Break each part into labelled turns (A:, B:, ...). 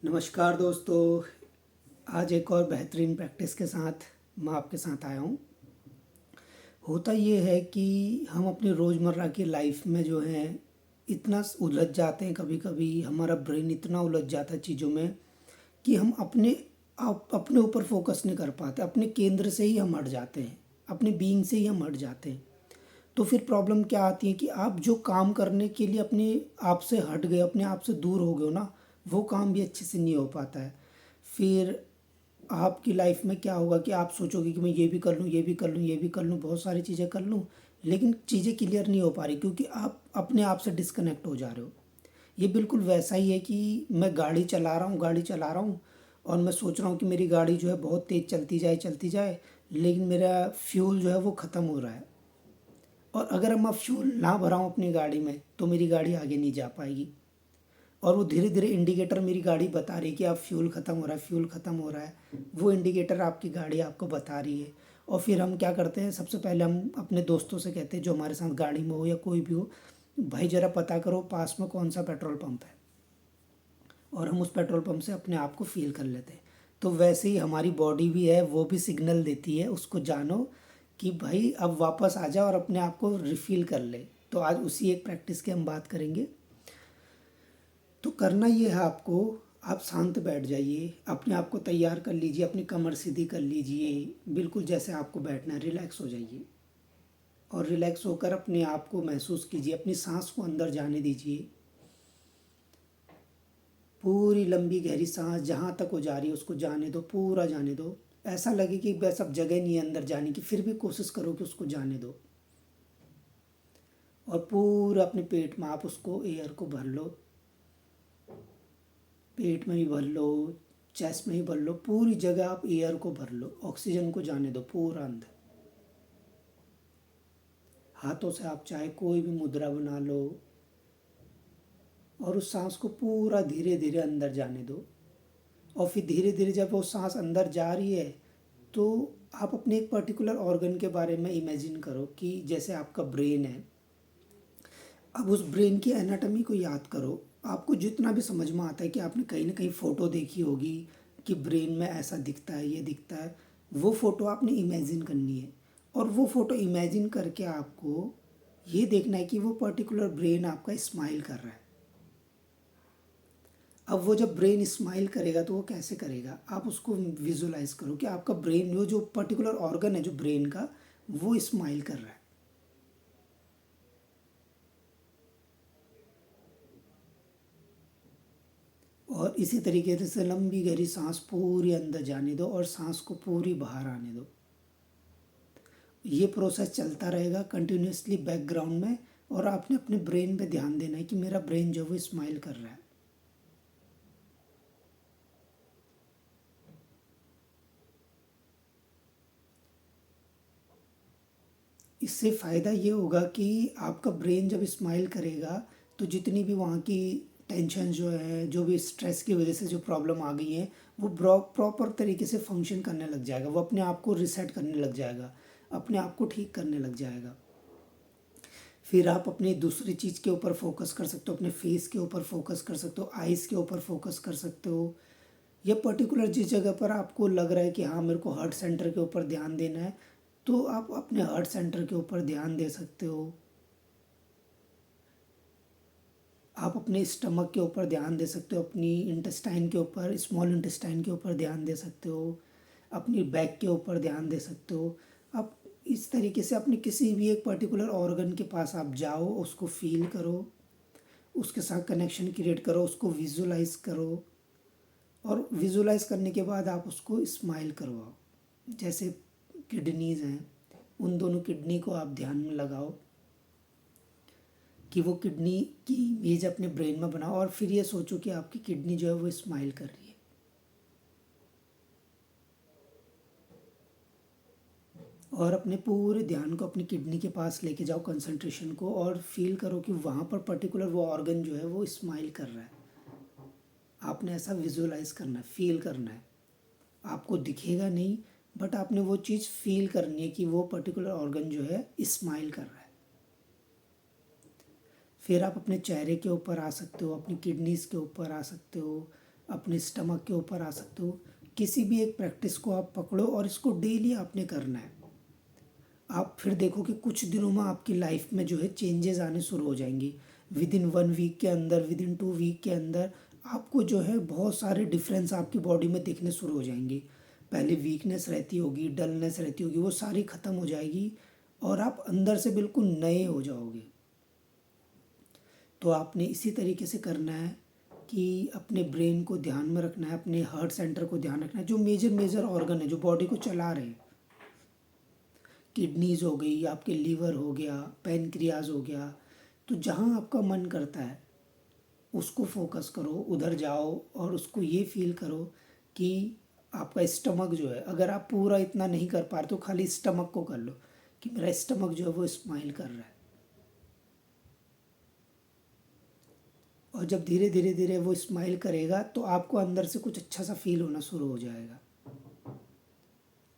A: नमस्कार दोस्तों। आज एक और बेहतरीन प्रैक्टिस के साथ मैं आपके साथ आया हूँ। होता ये है कि हम अपनी रोज़मर्रा की लाइफ में जो है इतना उलझ जाते हैं, कभी कभी हमारा ब्रेन इतना उलझ जाता है चीज़ों में कि हम अपने ऊपर फोकस नहीं कर पाते। अपने केंद्र से ही हम हट जाते हैं, अपने बीइंग से ही हम हट जाते हैं। तो फिर प्रॉब्लम क्या आती है कि आप जो काम करने के लिए अपने आप से हट गए, अपने आप से दूर हो गए हो ना, वो काम भी अच्छे से नहीं हो पाता है। फिर आपकी लाइफ में क्या होगा कि आप सोचोगे कि मैं ये भी कर लूँ, ये भी कर लूँ, ये भी कर लूँ, बहुत सारी चीज़ें कर लूँ, लेकिन चीज़ें क्लियर नहीं हो पा रही क्योंकि आप अपने आप से डिस्कनेक्ट हो जा रहे हो। ये बिल्कुल वैसा ही है कि मैं गाड़ी चला रहा हूँ और मैं सोच रहा हूँ कि मेरी गाड़ी जो है बहुत तेज़ चलती जाए, लेकिन मेरा फ्यूल जो है वो ख़त्म हो रहा है। और अगर मैं फ्यूल ना भराऊँ अपनी गाड़ी में तो मेरी गाड़ी आगे नहीं जा पाएगी। और वो धीरे धीरे इंडिकेटर मेरी गाड़ी बता रही है कि अब फ्यूल ख़त्म हो रहा है, फ्यूल ख़त्म हो रहा है। वो इंडिकेटर आपकी गाड़ी आपको बता रही है। और फिर हम क्या करते हैं, सबसे पहले हम अपने दोस्तों से कहते हैं जो हमारे साथ गाड़ी में हो या कोई भी हो, भाई ज़रा पता करो पास में कौन सा पेट्रोल पंप है। और हम उस पेट्रोल पंप से अपने आप को फील कर लेते हैं। तो वैसे ही हमारी बॉडी भी है, वो भी सिग्नल देती है, उसको जानो कि भाई अब वापस आ जा और अपने आप को रिफ़ील कर ले। तो आज उसी एक प्रैक्टिस की हम बात करेंगे। तो करना ये है आपको, आप शांत बैठ जाइए, अपने आप को तैयार कर लीजिए, अपनी कमर सीधी कर लीजिए, बिल्कुल जैसे आपको बैठना है, रिलैक्स हो जाइए। और रिलैक्स होकर अपने आप को महसूस कीजिए, अपनी सांस को अंदर जाने दीजिए। पूरी लंबी गहरी सांस जहाँ तक हो जा रही है उसको जाने दो, पूरा जाने दो। ऐसा लगे कि बस अब जगह नहीं है अंदर जाने की, फिर भी कोशिश करो कि उसको जाने दो। और पूरा अपने पेट में आप उसको एयर को भर लो, पेट में भी भर लो, चेस्ट में ही भर लो, पूरी जगह आप एयर को भर लो, ऑक्सीजन को जाने दो पूरा अंदर। हाथों से आप चाहे कोई भी मुद्रा बना लो और उस सांस को पूरा धीरे धीरे अंदर जाने दो। और फिर धीरे धीरे जब वो सांस अंदर जा रही है तो आप अपने एक पर्टिकुलर ऑर्गन के बारे में इमेजिन करो कि जैसे आपका ब्रेन है। अब उस ब्रेन की एनाटॉमी को याद करो। आपको जितना भी समझ में आता है कि आपने कहीं ना कहीं फ़ोटो देखी होगी कि ब्रेन में ऐसा दिखता है, ये दिखता है, वो फ़ोटो आपने इमेजिन करनी है। और वो फ़ोटो इमेजिन करके आपको ये देखना है कि वो पर्टिकुलर ब्रेन आपका स्माइल कर रहा है। अब वो जब ब्रेन स्माइल करेगा तो वो कैसे करेगा, आप उसको विजुलाइज करो कि आपका ब्रेन, वो जो पर्टिकुलर ऑर्गन है जो ब्रेन का, वो स्माइल कर रहा है। और इसी तरीके से लंबी गहरी सांस पूरी अंदर जाने दो और सांस को पूरी बाहर आने दो। ये प्रोसेस चलता रहेगा कंटिन्यूसली बैकग्राउंड में। और आपने अपने ब्रेन पे ध्यान देना है कि मेरा ब्रेन जो वो स्माइल कर रहा है। इससे फ़ायदा ये होगा कि आपका ब्रेन जब स्माइल करेगा तो जितनी भी वहाँ की टेंशन जो है, जो भी स्ट्रेस की वजह से जो प्रॉब्लम आ गई है, वो प्रॉपर तरीके से फंक्शन करने लग जाएगा, वो अपने आप को रिसेट करने लग जाएगा, अपने आप को ठीक करने लग जाएगा। फिर आप अपनी दूसरी चीज़ के ऊपर फोकस कर सकते हो, अपने फेस के ऊपर फोकस कर सकते हो, आइज़ के ऊपर फोकस कर सकते हो। या पर्टिकुलर जिस जगह पर आपको लग रहा है कि हाँ मेरे को हार्ट सेंटर के ऊपर ध्यान देना है, तो आप अपने हार्ट सेंटर के ऊपर ध्यान दे सकते हो। आप अपने स्टमक के ऊपर ध्यान दे सकते हो, अपनी इंटेस्टाइन के ऊपर, स्मॉल इंटेस्टाइन के ऊपर ध्यान दे सकते हो, अपनी बैक के ऊपर ध्यान दे सकते हो। आप इस तरीके से अपने किसी भी एक पर्टिकुलर ऑर्गन के पास आप जाओ, उसको फील करो, उसके साथ कनेक्शन क्रिएट करो, उसको विजुलाइज करो। और विजुलाइज करने के बाद आप उसको स्माइल करवाओ। जैसे किडनीज़ हैं, उन दोनों किडनी को आप ध्यान में लगाओ कि वो किडनी की इमेज अपने ब्रेन में बनाओ। और फिर ये सोचो कि आपकी किडनी जो है वो स्माइल कर रही है। और अपने पूरे ध्यान को अपनी किडनी के पास लेके जाओ, कंसंट्रेशन को, और फील करो कि वहाँ पर पर्टिकुलर वो ऑर्गन जो है वो स्माइल कर रहा है। आपने ऐसा विजुलाइज करना है, फील करना है। आपको दिखेगा नहीं, बट आपने वो चीज़ फील करनी है कि वो पर्टिकुलर ऑर्गन जो है स्माइल कर रहा है। फिर आप अपने चेहरे के ऊपर आ सकते हो, अपनी किडनीज़ के ऊपर आ सकते हो, अपने स्टमक के ऊपर आ सकते हो। किसी भी एक प्रैक्टिस को आप पकड़ो और इसको डेली आपने करना है। आप फिर देखो कि कुछ दिनों में आपकी लाइफ में जो है चेंजेस आने शुरू हो जाएंगे। विद इन 1 वीक के अंदर, विद इन 2 वीक के अंदर आपको जो है बहुत सारे डिफरेंस आपकी बॉडी में दिखने शुरू हो जाएंगे। पहले वीकनेस रहती होगी, डलनेस रहती होगी, वो सारी ख़त्म हो जाएगी और आप अंदर से बिल्कुल नए हो जाओगे। तो आपने इसी तरीके से करना है कि अपने ब्रेन को ध्यान में रखना है, अपने हार्ट सेंटर को ध्यान रखना है, जो मेजर मेजर ऑर्गन है जो बॉडी को चला रहे हैं। किडनीज हो गई, आपके लीवर हो गया, पैनक्रियाज हो गया। तो जहाँ आपका मन करता है उसको फोकस करो, उधर जाओ और उसको ये फील करो कि आपका स्टमक जो है, अगर आप पूरा इतना नहीं कर पा रहे तो खाली स्टमक को कर लो कि मेरा स्टमक जो है वो स्माइल कर रहा है। और जब धीरे धीरे धीरे वो स्माइल करेगा तो आपको अंदर से कुछ अच्छा सा फील होना शुरू हो जाएगा।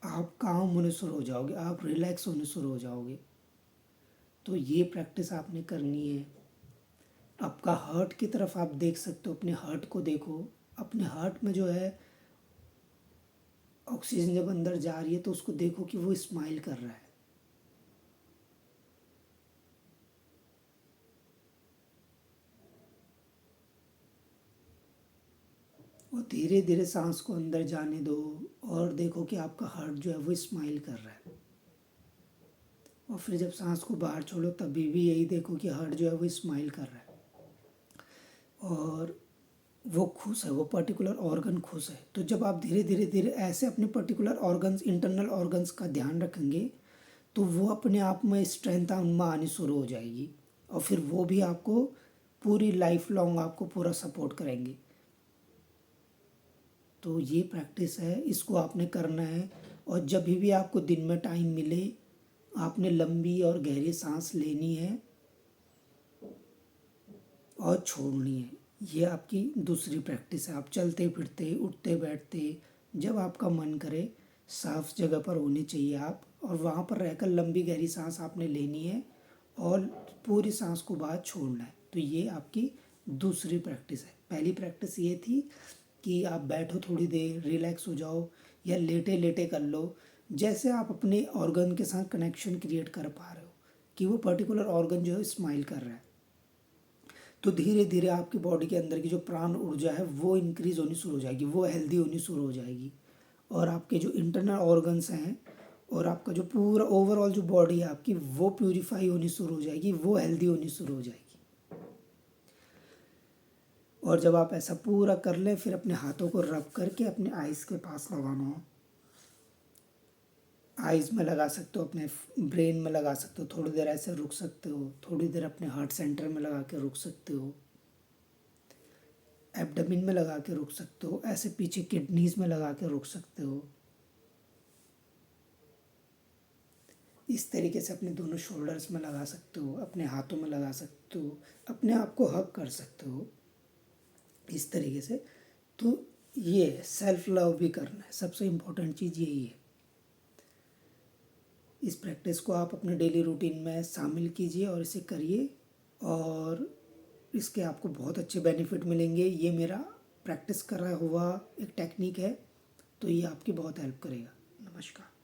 A: आप काम होने शुरू हो जाओगे, आप रिलैक्स होने शुरू हो जाओगे। तो ये प्रैक्टिस आपने करनी है। आपका हार्ट की तरफ आप देख सकते हो, अपने हार्ट को देखो। अपने हार्ट में जो है ऑक्सीजन जब अंदर जा रही है तो उसको देखो कि वो स्माइल कर रहा है। और धीरे धीरे सांस को अंदर जाने दो और देखो कि आपका हार्ट जो है वो स्माइल कर रहा है। और फिर जब सांस को बाहर छोड़ो तभी भी यही देखो कि हार्ट जो है वो स्माइल कर रहा है और वो खुश है, वो पर्टिकुलर ऑर्गन खुश है। तो जब आप धीरे धीरे धीरे ऐसे अपने पर्टिकुलर ऑर्गन्स, इंटरनल ऑर्गन्स का ध्यान रखेंगे तो वो अपने आप में स्ट्रेंथ उनमें आनी शुरू हो जाएगी और फिर वो भी आपको पूरी लाइफ लॉन्ग आपको पूरा सपोर्ट करेंगे। तो ये प्रैक्टिस है, इसको आपने करना है। और जब भी आपको दिन में टाइम मिले आपने लंबी और गहरी सांस लेनी है और छोड़नी है। ये आपकी दूसरी प्रैक्टिस है। आप चलते फिरते, उठते बैठते, जब आपका मन करे साफ जगह पर होने चाहिए आप, और वहाँ पर रहकर लंबी गहरी सांस आपने लेनी है और पूरी सांस को बाहर छोड़ना है। तो ये आपकी दूसरी प्रैक्टिस है। पहली प्रैक्टिस ये थी कि आप बैठो थोड़ी देर, रिलैक्स हो जाओ या लेटे लेटे कर लो। जैसे आप अपने ऑर्गन के साथ कनेक्शन क्रिएट कर पा रहे हो कि वो पर्टिकुलर ऑर्गन जो है स्माइल कर रहा है, तो धीरे धीरे आपकी बॉडी के अंदर की जो प्राण ऊर्जा है वो इंक्रीज होनी शुरू हो जाएगी, वो हेल्दी होनी शुरू हो जाएगी। और आपके जो इंटरनल ऑर्गन्स हैं और आपका जो पूरा ओवरऑल जो बॉडी है आपकी, वो प्यूरिफाई होनी शुरू हो जाएगी, वो हेल्दी होनी शुरू हो जाएगी। और जब आप ऐसा पूरा कर लें फिर अपने हाथों को रब करके अपने आइज़ के पास लगाना है। आइज़ में लगा सकते हो, अपने ब्रेन में लगा सकते हो, थोड़ी देर ऐसे रुक सकते हो, थोड़ी देर अपने हार्ट सेंटर में लगा के रुक सकते हो, एब्डोमेन में लगा के रुक सकते हो, ऐसे पीछे किडनीज में लगा के रुक सकते हो। इस तरीके से अपने दोनों शोल्डर्स में लगा सकते हो, अपने हाथों में लगा सकते हो, अपने आप को हग कर सकते हो इस तरीके से। तो ये सेल्फ लव भी करना है, सबसे इम्पोर्टेंट चीज़ यही है। इस प्रैक्टिस को आप अपने डेली रूटीन में शामिल कीजिए और इसे करिए और इसके आपको बहुत अच्छे बेनिफिट मिलेंगे। ये मेरा प्रैक्टिस करा हुआ एक टेक्निक है, तो ये आपकी बहुत हेल्प करेगा। नमस्कार।